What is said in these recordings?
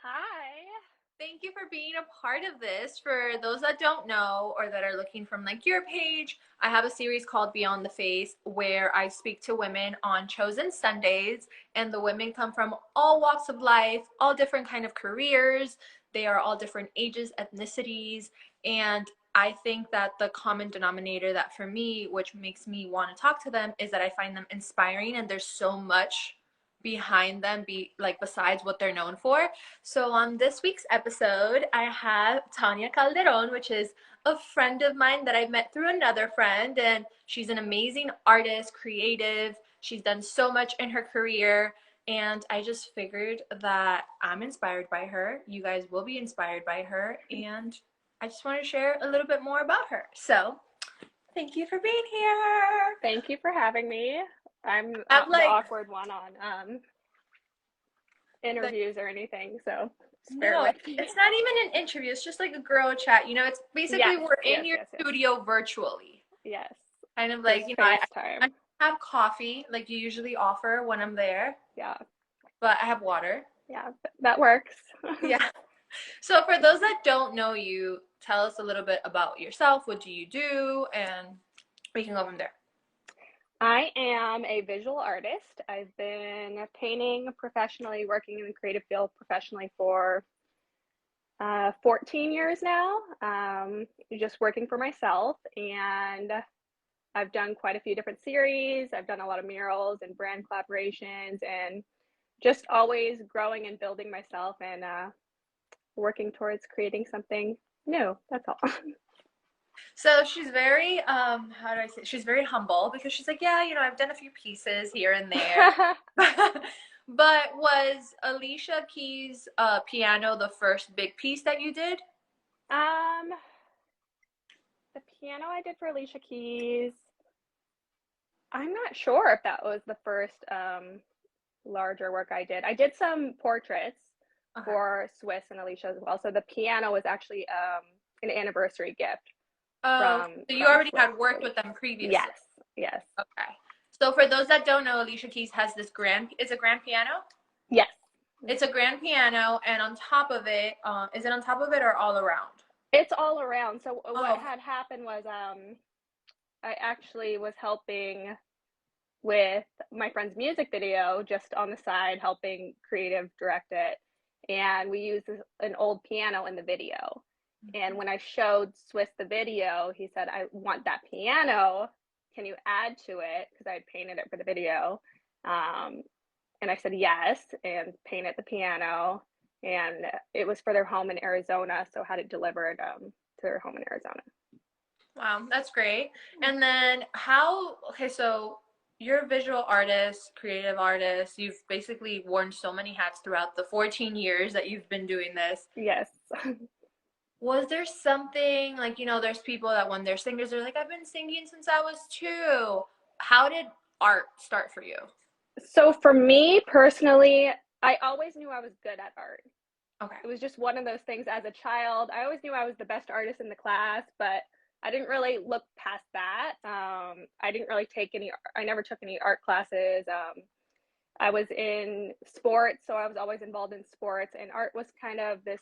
Hi. Thank you for being a part of this. For those that don't know or that are looking from like your page, I have a series called Beyond the Face where I speak to women on chosen Sundays, and the women come from all walks of life, all different kind of careers. They are all different ages, ethnicities, and I think that the common denominator that for me, which makes me want to talk to them, is that I find them inspiring and there's so much behind them be like besides what they're known for. So on this week's episode, I have Tonia Calderon, which is a friend of mine that I met through another friend, and she's an amazing artist, creative. She's done so much in her career, and I just figured that I'm inspired by her. You guys will be inspired by her, and I just want to share a little bit more about her. So, thank you for being here. Thank you for having me. I'm I'm the like awkward one on the interviews or anything, so just bear No, with me. it's not even an interview. It's just like a girl chat. It's basically Yes, we're in yes, your yes, yes. studio virtually. Yes. Kind of like, Just I FaceTime. have coffee like you usually offer when I'm there, Yeah. but I have water. Yeah, that works. Yeah. So for those that don't know you, tell us a little bit about yourself. What do you do? And we can go from there. I am a visual artist. I've been painting professionally, working in the creative field professionally for 14 years now. Just working for myself, and I've done quite a few different series. I've done a lot of murals and brand collaborations, and just always growing and building myself and working towards creating something new. That's all. So she's very, how do I say? She's very humble because she's like, yeah, I've done a few pieces here and there. But was Alicia Keys' piano the first big piece that you did? um, the piano I did for Alicia Keys. I'm not sure if that was the first larger work I did. I did some portraits Okay. for Swizz and Alicia as well. So the piano was actually an anniversary gift Oh, from so you from already Swizz had to worked with Alicia. them previously. Yes, yes, Okay. So for those that don't know, Alicia Keys has this it's a grand piano. yes. It's a grand piano, and on top of it, is it on top of it or all around? It's all around. So what Oh, had happened was I actually was helping with my friend's music video just on the side, helping creative direct it. And we used an old piano in the video. And when I showed Swiss the video, he said, I want that piano. Can you add to it? Because I had painted it for the video. Um, and I said yes, and painted the piano. And it was for their home in Arizona, so had it delivered to their home in Arizona. wow, that's great. And then okay, so you're a visual artist, creative artist. You've basically worn so many hats throughout the 14 years that you've been doing this. Yes. Was there something like, there's people that when they're singers, they're like, I've been singing since I was 2. How did art start for you? So for me personally, I always knew I was good at art. Okay. It was just one of those things as a child. I always knew I was the best artist in the class, but I didn't really look past that. I didn't really I never took any art classes. I was in sports, so I was always involved in sports, and art was kind of this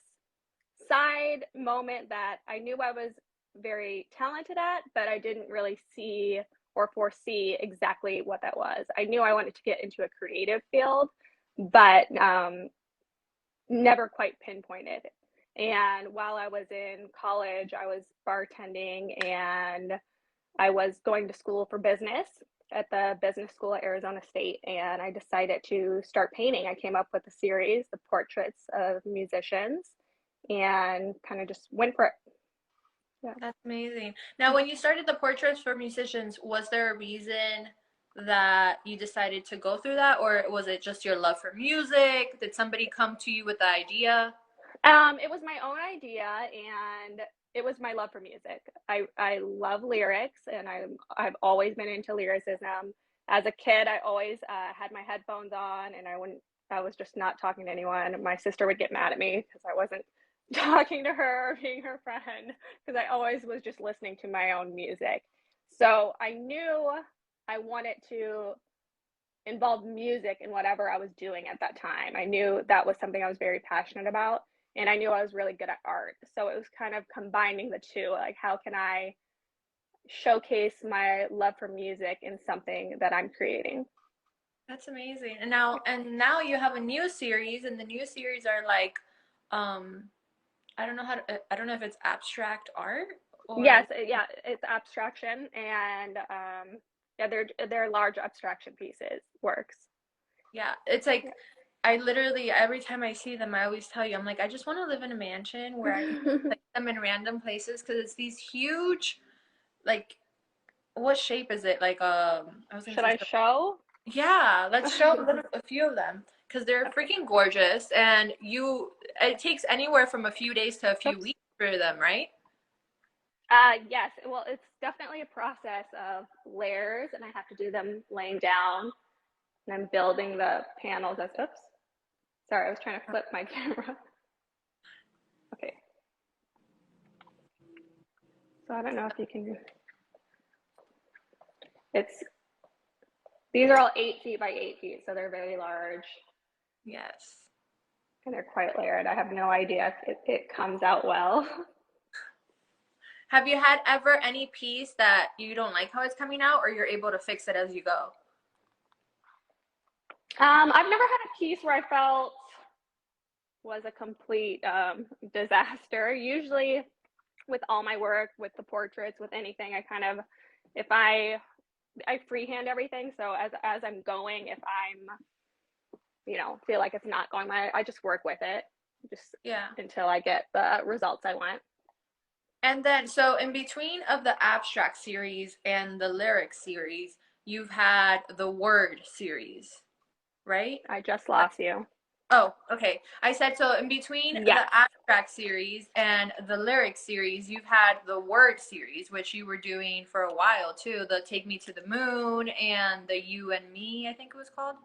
side moment that I knew I was very talented at, but I didn't really see or foresee exactly what that was. I knew I wanted to get into a creative field, but never quite pinpointed. And while I was in college, I was bartending and I was going to school for business at the business school at Arizona State. And I decided to start painting. I came up with a series, the portraits of musicians, and kind of just went for it. Yeah. That's amazing. Now, when you started the portraits for musicians, was there a reason that you decided to go through that, or was it just your love for music? Did somebody come to you with the idea? It was my own idea, and it was my love for music. I love lyrics, and I've always been into lyricism. As a kid, I always had my headphones on, and I was just not talking to anyone. My sister would get mad at me because I wasn't talking to her or being her friend because I always was just listening to my own music. So I knew I wanted to involved music in whatever I was doing at that time. I knew that was something I was very passionate about, and I knew I was really good at art. So it was kind of combining the two, like how can I showcase my love for music in something that I'm creating. That's amazing. And now you have a new series, and the new series are like, um, I don't know if it's abstract art or Yes, yeah, it's abstraction, and yeah, they're large abstraction pieces, works. yeah, it's like I literally every time I see them, I always tell you, I'm like, I just want to live in a mansion where I can place them in random places because it's these huge, like, what shape is it? Like, I was gonna Should say, I show? yeah, let's show a few of them because they're Okay. freaking gorgeous, and it takes anywhere from a few days to a few Oops. weeks for them, right? Yes. Well, it's definitely a process of layers, and I have to do them laying down, and I'm building the panels as. Oops. Sorry, I was trying to flip my camera. Okay. So I don't know if you can. It's these are all 8 feet by 8 feet, so they're very large Yes. and they're quite layered. I have no idea if it comes out well. Have you had ever any piece that you don't like how it's coming out, or you're able to fix it as you go? I've never had a piece where I felt was a complete disaster. Usually, with all my work, with the portraits, with anything, I kind of, if I freehand everything. So as I'm going, if I'm feel like it's not going my, I just work with it, just Yeah. until I get the results I want. And then, so in between of the abstract series and the lyric series, you've had the word series, right? I just lost you. Oh, okay. I said so in between Yes. the abstract series and the lyric series, you've had the word series, which you were doing for a while too. The Take Me to the Moon and the You and Me, I think it was called.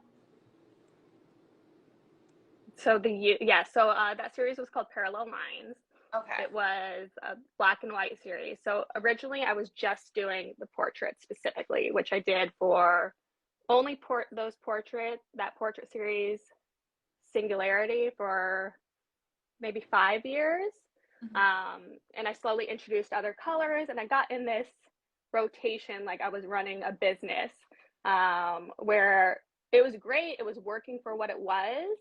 So that series was called Parallel Minds. Okay. It was a black and white series. So originally I was just doing the portraits specifically, which I did for only those portraits, that portrait series singularity for maybe 5 years. Hmm. And I slowly introduced other colors, and I got in this rotation like I was running a business, where it was great. It was working for what it was,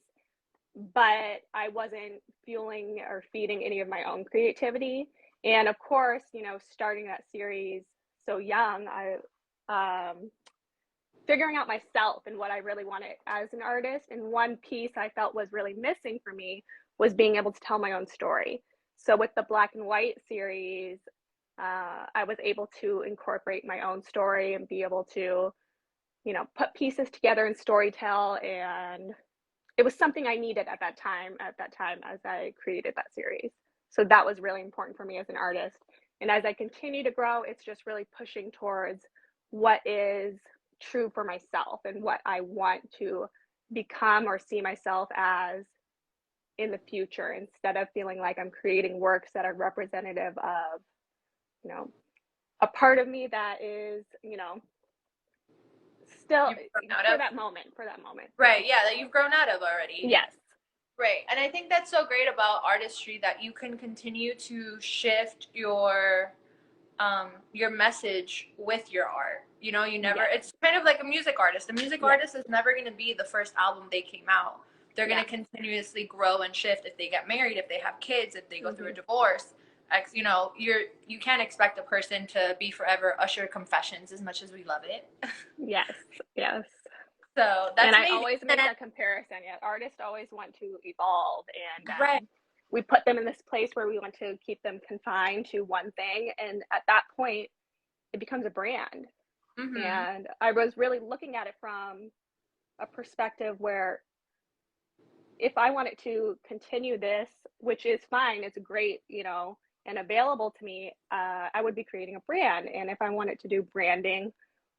but I wasn't fueling or feeding any of my own creativity. And of course, starting that series so young, I figuring out myself and what I really wanted as an artist. And one piece I felt was really missing for me was being able to tell my own story. So with the black and white series, I was able to incorporate my own story and be able to, put pieces together and story tell. And it was something I needed at that time as I created that series. So that was really important for me as an artist. And as I continue to grow, it's just really pushing towards what is true for myself and what I want to become or see myself as in the future, instead of feeling like I'm creating works that are representative of, you know, a part of me that is, still You've grown out for of? that moment. Yeah. Right, yeah, that you've grown out of already. Yes. Right. And I think that's so great about artistry that you can continue to shift your message with your art. You know, you never Yes. it's kind of like a music artist. A music Yes. artist is never going to be the first album they came out. They're going Yeah. to continuously grow and shift if they get married, if they have kids, if they go through a Mm-hmm. divorce. You can't expect a person to be forever Usher Confessions as much as we love it. Yes. Yes. So, And that's I amazing. always And make that comparison. Yeah, artists always want to evolve, and right. we put them in this place where we want to keep them confined to one thing, and at that point, it becomes a brand. Mhm. And I was really looking at it from a perspective where if I wanted to continue this, which is fine, it's great, and available to me, I would be creating a brand. And if I wanted to do branding,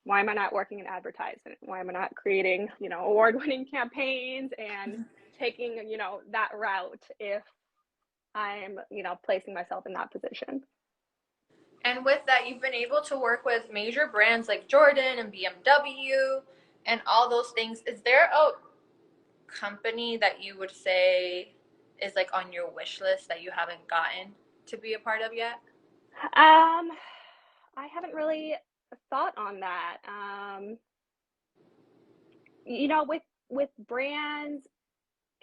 why am I not working in advertisement? Why am I not creating, award-winning campaigns and taking, that route if I'm, placing myself in that position? And with that, you've been able to work with major brands like Jordan and BMW. and all those things, is there a company that you would say is like on your wish list that you haven't gotten to be a part of yet? Um, I haven't really thought on that. You know, with brands,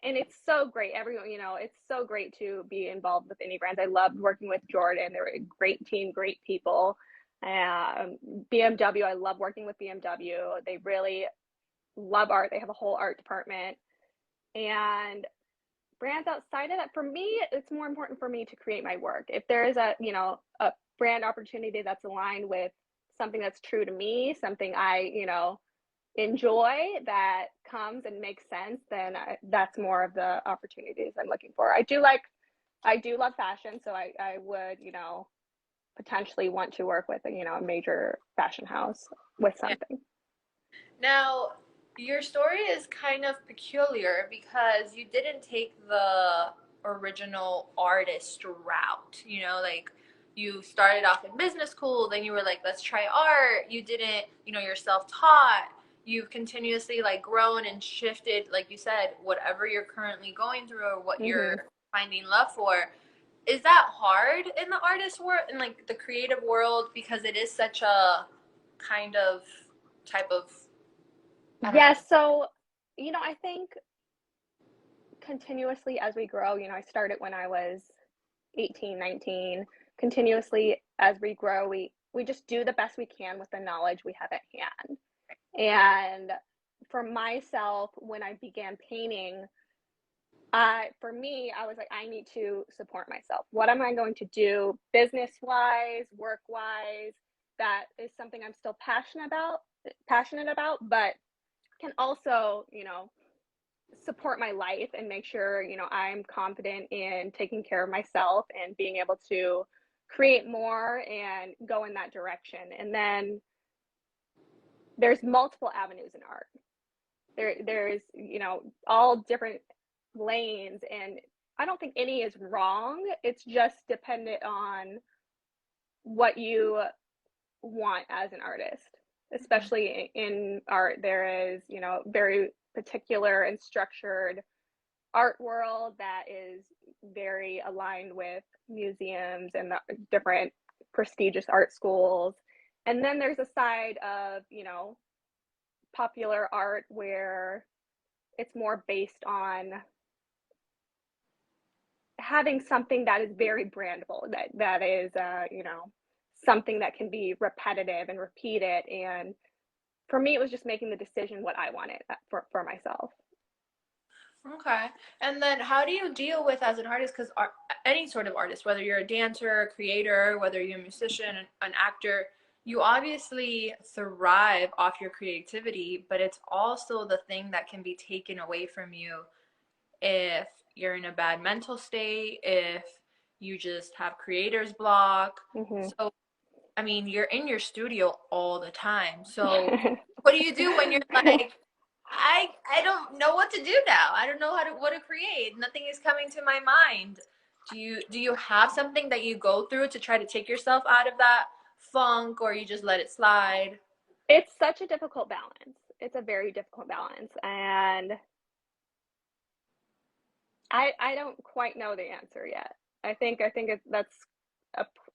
and it's so great. Everyone, you know, it's so great to be involved with any brands. I loved working with Jordan. They were a great team, great people. Um, BMW, I love working with BMW. They really love art. They have a whole art department. And brands outside of that, for me, it's more important for me to create my work. If there is a, you know, a brand opportunity that's aligned with something that's true to me, something I, you know, enjoy, that comes and makes sense, then that's more of the opportunities I'm looking for. I do love fashion, so I would, you know, potentially want to work with a, you know, a major fashion house with Yeah. something. Now, your story is kind of peculiar because you didn't take the original artist route. You know, like you started off in business school, then you were like, let's try art. You didn't, you know, you're self taught. You've continuously like grown and shifted, like you said, whatever you're currently going through or what Mm-hmm. you're finding love for. Is that hard in the artist world, in like the creative world, because it is such a kind of type of, I don't know. Yes, so, you know, I think continuously as we grow, you know, I started when I was 18, 19. Continuously as we grow, we just do the best we can with the knowledge we have at hand. And for myself, when I began painting, for me, I was like, I need to support myself. What am I going to do business wise, work wise? That is something I'm still passionate about, but can also, you know, support my life and make sure, you know, I'm confident in taking care of myself and being able to create more and go in that direction. And then there's multiple avenues in art. There's, you know, all different lanes, and I don't think any is wrong. It's just dependent on what you want as an artist. Especially in art, there is, you know, very particular and structured art world that is very aligned with museums and the different prestigious art schools. And then there's a side of, you know, popular art where it's more based on having something that is very brandable, that is, you know, something that can be repetitive and repeated. And for me, it was just making the decision what I wanted for myself. Okay. And then how do you deal with as an artist, because any sort of artist, whether you're a dancer, a creator, whether you're a musician, an actor, you obviously thrive off your creativity, but it's also the thing that can be taken away from you if you're in a bad mental state, if you just have creator's block. Mm-hmm. So, I mean, you're in your studio all the time. So, what do you do when you're like, I don't know what to do now. I don't know how to what to create. Nothing is coming to my mind. Do you have something that you go through to try to take yourself out of that funk, or you just let it slide? It's such a difficult balance. It's a very difficult balance, and I don't quite know the answer yet. That's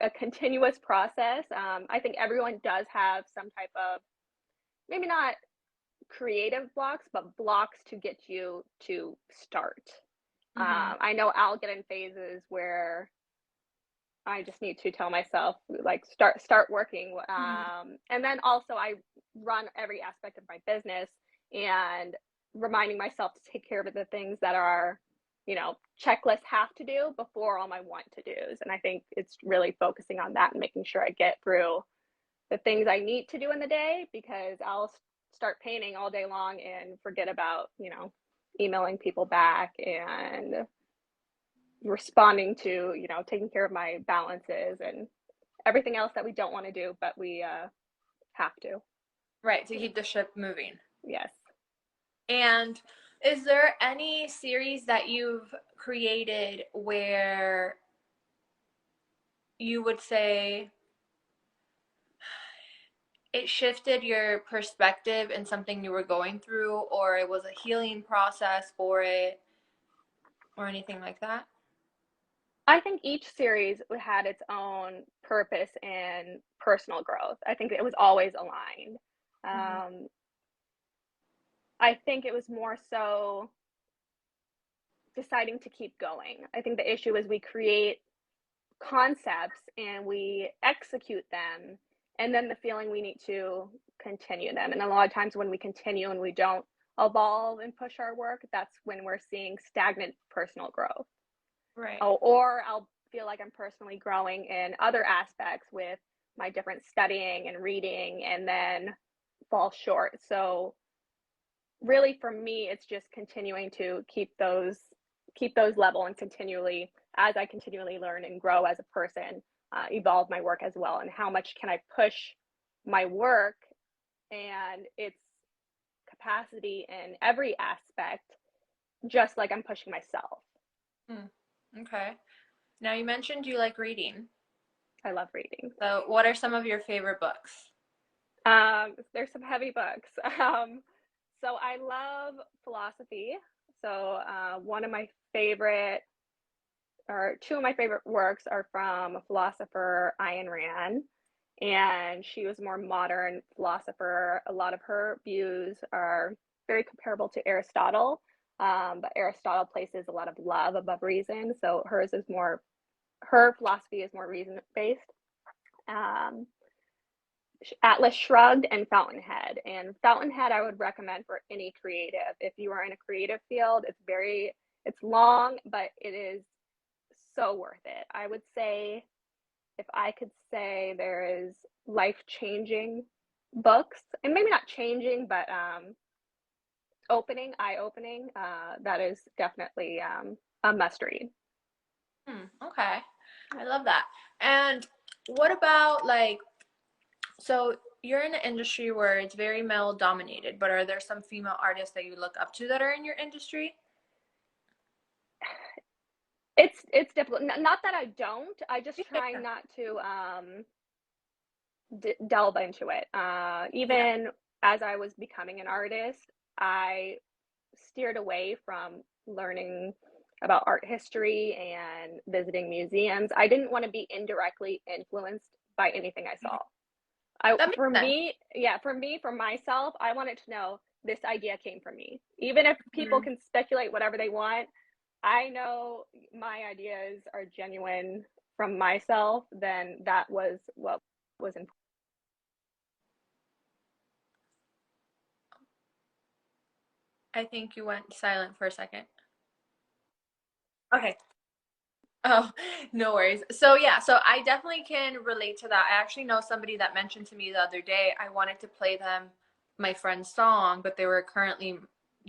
a continuous process. I think everyone does have some type of, maybe not creative blocks, but blocks to get you to start. Mm-hmm. I know I'll get in phases where I just need to tell myself, like, start working. Mm-hmm. And then also I run every aspect of my business, and reminding myself to take care of the things that are, you know, checklist have to do before all my want to do's. And I think it's really focusing on that and making sure I get through the things I need to do in the day, because I'll start painting all day long and forget about, you know, emailing people back and responding to, you know, taking care of my balances and everything else that we don't want to do, but we have to. Right, to keep the ship moving. Yes. And is there any series that you've created where you would say it shifted your perspective in something you were going through, or it was a healing process for it, or anything like that? I think each series had its own purpose and personal growth. I think it was always aligned. Mm-hmm. Um, I think it was more so deciding to keep going. I think the issue is we create concepts and we execute them, and then the feeling we need to continue them. And a lot of times when we continue and we don't evolve and push our work, that's when we're seeing stagnant personal growth. Right. Oh, or I'll feel like I'm personally growing in other aspects with my different studying and reading and then fall short. So really for me it's just continuing to keep those level and continually, as I continually learn and grow as a person, evolve my work as well, and how much can I push my work and its capacity in every aspect, just like I'm pushing myself. Hmm. Okay. Now you mentioned you like reading. I love reading. So what are some of your favorite books? There's some heavy books. So I love philosophy. So one of my favorite, or two of my favorite works are from a philosopher, Ayn Rand, and she was a more modern philosopher. A lot of her views are very comparable to Aristotle, but Aristotle places a lot of love above reason. So her philosophy is more reason based. Um, Atlas Shrugged and Fountainhead. And Fountainhead I would recommend for any creative. If you are in a creative field, it's long, but it is so worth it. I would say, if I could say there is life-changing books, and maybe not changing, but eye-opening, that is definitely a must read. Okay. I love that. And what about like, so you're in an industry where it's very male dominated, but are there some female artists that you look up to that are in your industry? It's difficult. Not that I don't. I just try Yeah. not to delve into it. Yeah. Even as I was becoming an artist, I steered away from learning about art history and visiting museums. I didn't want to be indirectly influenced by anything I saw. That makes For sense. me, yeah, for myself, I wanted to know this idea came from me. Even if people Mhm. can speculate whatever they want, I know my ideas are genuine from myself, then that was what was important. I think you went silent for a second. Okay. Oh, no worries. So yeah, so I definitely can relate to that. I actually know somebody that mentioned to me the other day, I wanted to play them my friend's song, but they were currently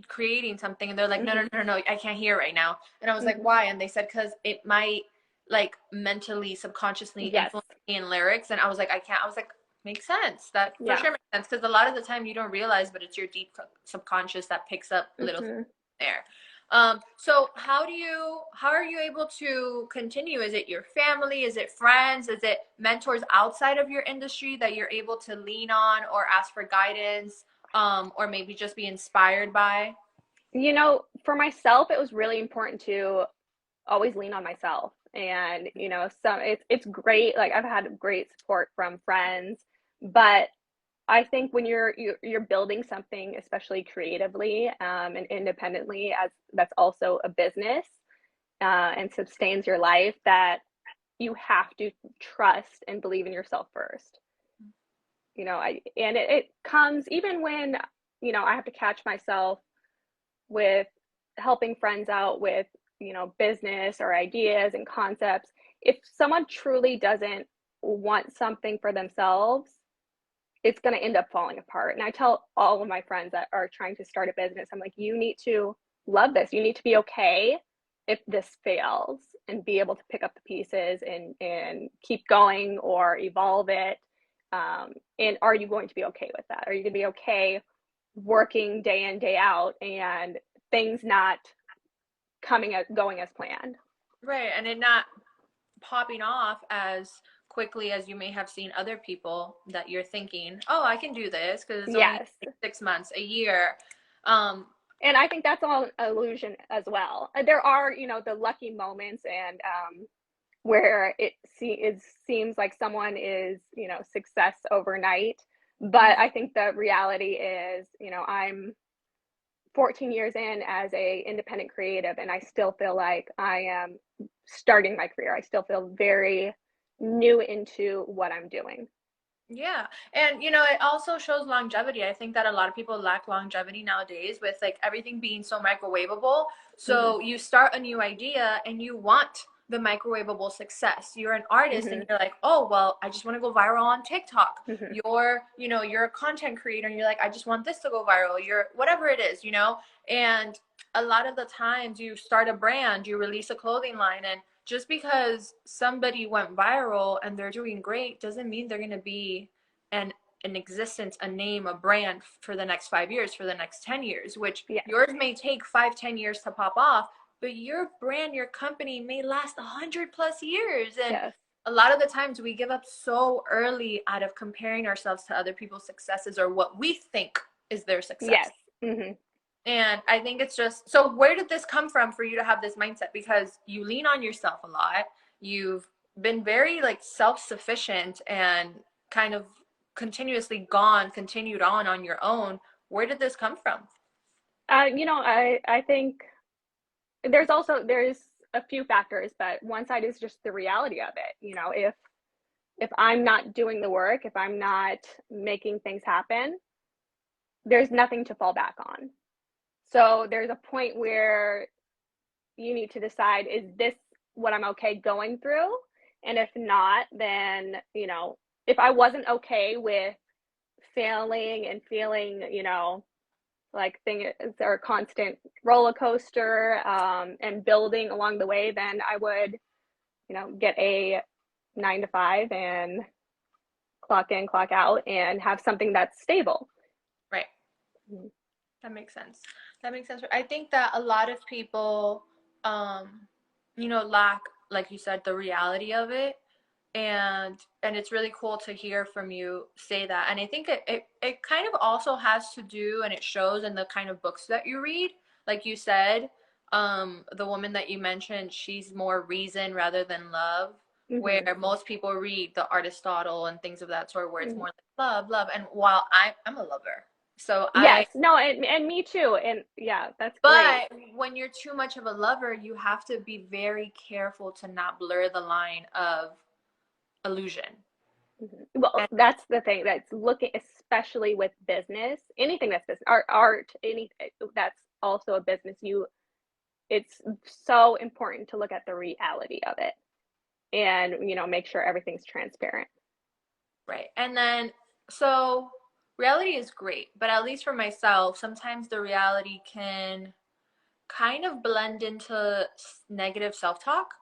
creating something and they're like, no, no, Mm-hmm. no, no, I can't hear right now. And I was like, Mm-hmm. why? And they said, because it might like mentally, subconsciously Yes. influence me in lyrics. And I was like, I can't. I was like, makes sense. That for Yeah. sure makes sense. Because a lot of the time you don't realize, but it's your deep subconscious that picks up little things Mm-hmm. there. So how are you able to continue? Is it your family? Is it friends? Is it mentors outside of your industry that you're able to lean on or ask for guidance, or maybe just be inspired by? For myself, it was really important to always lean on myself. And, it's great. Like I've had great support from friends, but I think when you're building something, especially creatively, and independently, as that's also a business, and sustains your life, that you have to trust and believe in yourself first. And it comes even when I have to catch myself with helping friends out with business or ideas and concepts. If someone truly doesn't want something for themselves, it's going to end up falling apart. And I tell all of my friends that are trying to start a business, I'm like, you need to love this. You need to be okay if this fails and be able to pick up the pieces and keep going or evolve it. And are you going to be okay with that? Are you going to be okay working day in, day out and things not going as planned? Right, and it not popping off as quickly as you may have seen other people that you're thinking, oh, I can do this because it's only Yes. like 6 months, a year. Um, And I think that's all illusion as well. There are, the lucky moments and where it seems like someone is, success overnight. But I think the reality is, I'm 14 years in as a independent creative, and I still feel like I am starting my career. I still feel very new into what I'm doing. Yeah. And it also shows longevity. I think that a lot of people lack longevity nowadays with like everything being so microwavable. Mm-hmm. So you start a new idea and you want the microwavable success. You're an artist and Mm-hmm. you're like, "Oh, well, I just want to go viral on TikTok." Mm-hmm. You're a content creator and you're like, "I just want this to go viral." You're whatever it is. And a lot of the times you start a brand, you release a clothing line, and just because somebody went viral and they're doing great doesn't mean they're going to be an existence, a name, a brand for the next 5 years, for the next 10 years, which Yes. yours may take 5, 10 years to pop off, but your brand, your company may last 100 plus years. And Yes. a lot of the times we give up so early out of comparing ourselves to other people's successes or what we think is their success. Yes. Mm-hmm. And I think it's just, so where did this come from for you to have this mindset? Because you lean on yourself a lot. You've been very like self-sufficient and kind of continued on your own. Where did this come from? I think there's a few factors, but one side is just the reality of it. If I'm not doing the work, if I'm not making things happen, there's nothing to fall back on. So there's a point where you need to decide, is this what I'm okay going through? And if not, then, if I wasn't okay with failing and feeling, like things are a constant roller coaster, and building along the way, then I would, get a 9 to 5 and clock in, clock out, and have something that's stable. Right. Mm-hmm. That makes sense. That makes sense. I think that a lot of people, lack, like you said, the reality of it. And it's really cool to hear from you say that. And I think it kind of also has to do, and it shows in the kind of books that you read. Like you said, the woman that you mentioned, she's more reason rather than love, where Mm-hmm. most people read the Aristotle and things of that sort, where it's Mm-hmm. more like love, love. And while I'm a lover, so Yes, no, and me too. And yeah, that's great. but when you're too much of a lover, you have to be very careful to not blur the line of illusion. Mhm. Well, And that's the thing that's looking, especially with business, anything that's business, art, anything that's also a business. It's so important to look at the reality of it and, make sure everything's transparent. right. And then so reality is great, but at least for myself, sometimes the reality can kind of blend into negative self-talk.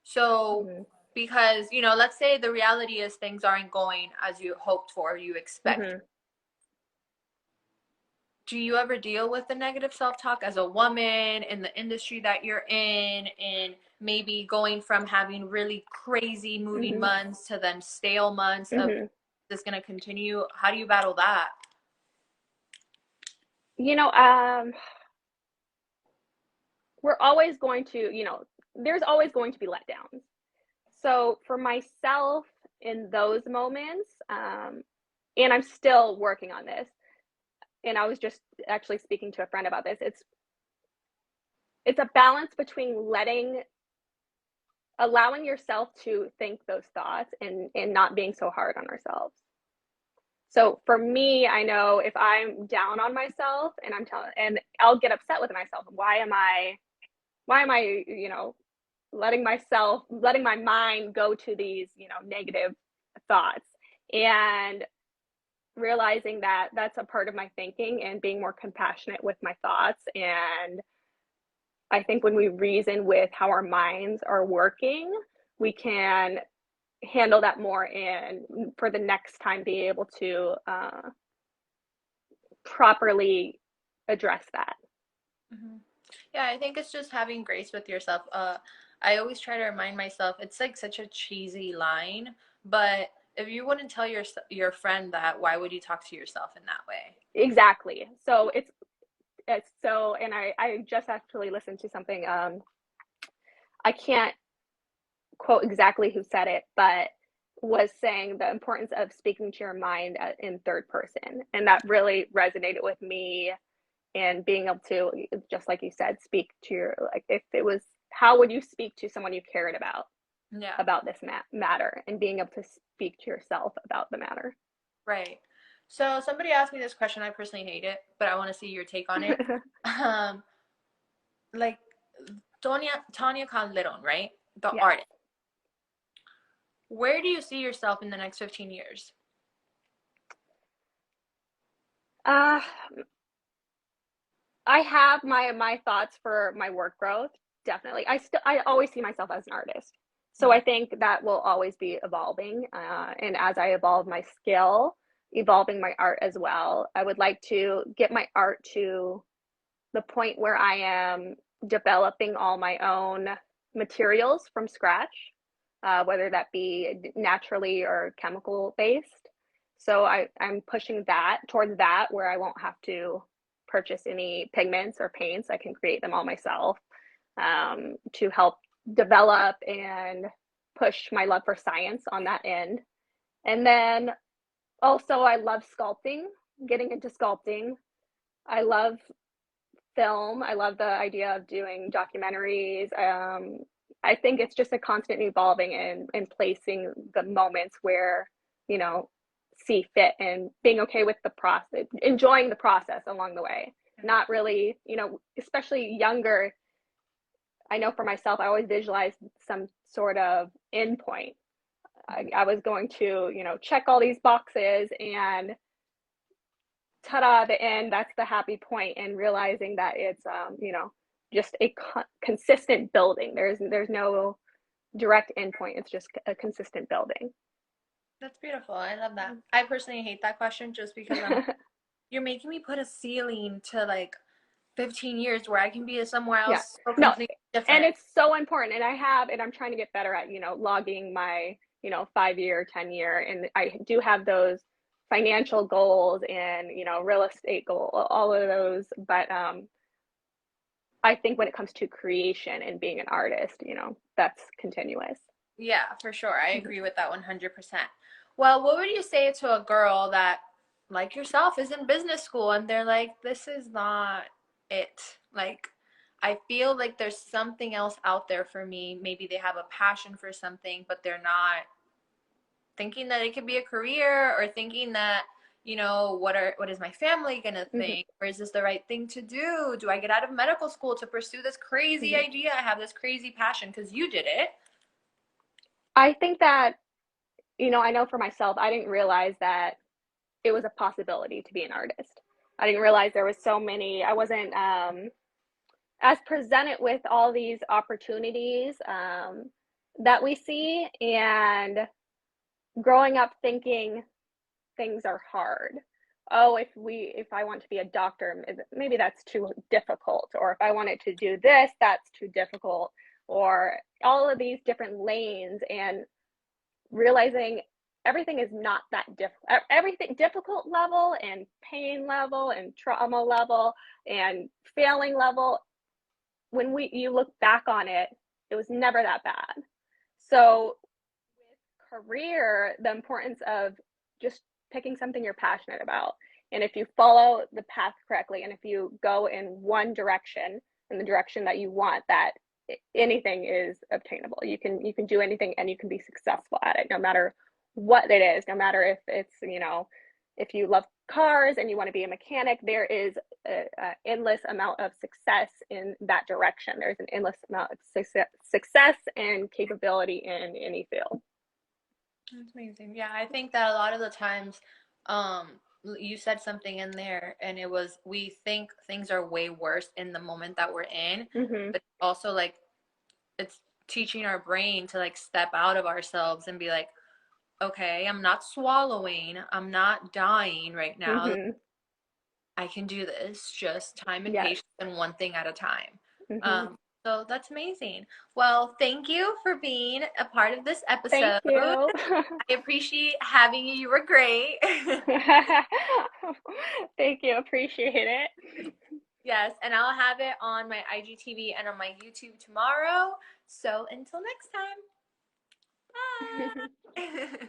So Hmm. because, let's say the reality is things aren't going as you hoped for, you expect. Hmm. Do you ever deal with the negative self-talk as a woman in the industry that you're in, and maybe going from having really crazy moving Hmm. months to then stale months of Hmm. this going to continue? How do you battle that? You know, we're always going to, there's always going to be letdowns. So for myself in those moments, and I'm still working on this, and I was just actually speaking to a friend about this. It's a balance between allowing yourself to think those thoughts and not being so hard on ourselves. So for me, I know if I'm down on myself and and I'll get upset with myself. Why am I, letting my mind go to these, negative thoughts, and realizing that that's a part of my thinking and being more compassionate with my thoughts. And I think when we reason with how our minds are working, we can handle that more and for the next time be able to properly address that. Mm-hmm. Yeah, I think it's just having grace with yourself. I always try to remind myself, it's like such a cheesy line, But if you wouldn't tell your friend that, why would you talk to yourself in that way? Exactly. So it's so, and I just actually listened to something. I can't quote exactly who said it, but was saying the importance of speaking to your mind in third person, and that really resonated with me. And being able to, just like you said, speak to your, like, if it was, how would you speak to someone you cared Yeah, about this matter, and being able to speak to yourself about the matter. right. So somebody asked me this question. I personally hate it, but I want to see your take on it. Um, like Tonia Calderon, right? The Yes. artist. Where do you see yourself in the next 15 years? uh I have my thoughts for my work growth. Definitely, I always see myself as an artist, so I Mhm. think that will always be evolving. And as I evolve my skill, evolving my art as well, I would like to get my art to the point where I am developing all my own materials from scratch, whether that be naturally or chemical based. So I'm pushing that towards that, where I won't have to purchase any pigments or paints. I can create them all myself, to help develop and push my love for science on that end. And then also, I love sculpting, getting into sculpting. I love film. I love the idea of doing documentaries. I think it's just a constant evolving and placing the moments where, you know, see fit, and being okay with the process, enjoying the process along the way. Not really, especially younger. I know for myself, I always visualized some sort of end point. I was going to, check all these boxes, and ta-da, the end, that's the happy point, and realizing that it's just a consistent building. There's no direct endpoint. It's just a consistent building. That's beautiful. I love that. I personally hate that question just because you're making me put a ceiling to like 15 years where I can be somewhere Yeah, else so no, completely and different. it's so important, and I'm trying to get better at logging my 5 year, 10 year, and I do have those financial goals and real estate goal, all of those. But I think when it comes to creation and being an artist, that's continuous. Yeah, for sure. I agree with that 100%. Well, what would you say to a girl that, like yourself, is in business school and they're like, this is not it? Like, I feel like there's something else out there for me. Maybe they have a passion for something, but they're not thinking that it could be a career, or thinking that, what is my family gonna Hmm. think, or is this the right thing to do? Do I get out of medical school to pursue this crazy Hmm. idea? I have this crazy passion because you did it. I think that, I know for myself, I didn't realize that it was a possibility to be an artist. I didn't realize there was so many. I wasn't as presented with all these opportunities, that we see, and growing up thinking things are hard. Oh, if I want to be a doctor, maybe that's too difficult, or if I wanted to do this, that's too difficult, or all of these different lanes, and realizing everything is not that difficult. Everything, difficult level and pain level and trauma level and failing level, when we you look back on it, it was never that bad. So with career, the importance of just picking something you're passionate about, and if you follow the path correctly, and if you go in one direction, in the direction that you want, that anything is obtainable. You can do anything, and you can be successful at it, no matter what it is. No matter if it's, if you love cars and you want to be a mechanic, there is an endless amount of success in that direction. There's an endless amount of success and capability in any field. That's amazing. Yeah, I think that a lot of the times, um, you said something in there, and it was, we think things are way worse in the moment that we're in, Mm-hmm. but also like it's teaching our brain to like step out of ourselves and be like, okay, I'm not swallowing, I'm not dying right now. Mm-hmm. I can do this, just time and Yes. patience and one thing at a time. Mm-hmm. Um, So that's amazing. Well, thank you for being a part of this Thank episode. you. I appreciate having you. You were great. Thank you. Appreciate it. Yes, and I'll have it on my IGTV and on my YouTube tomorrow. So until next time, bye.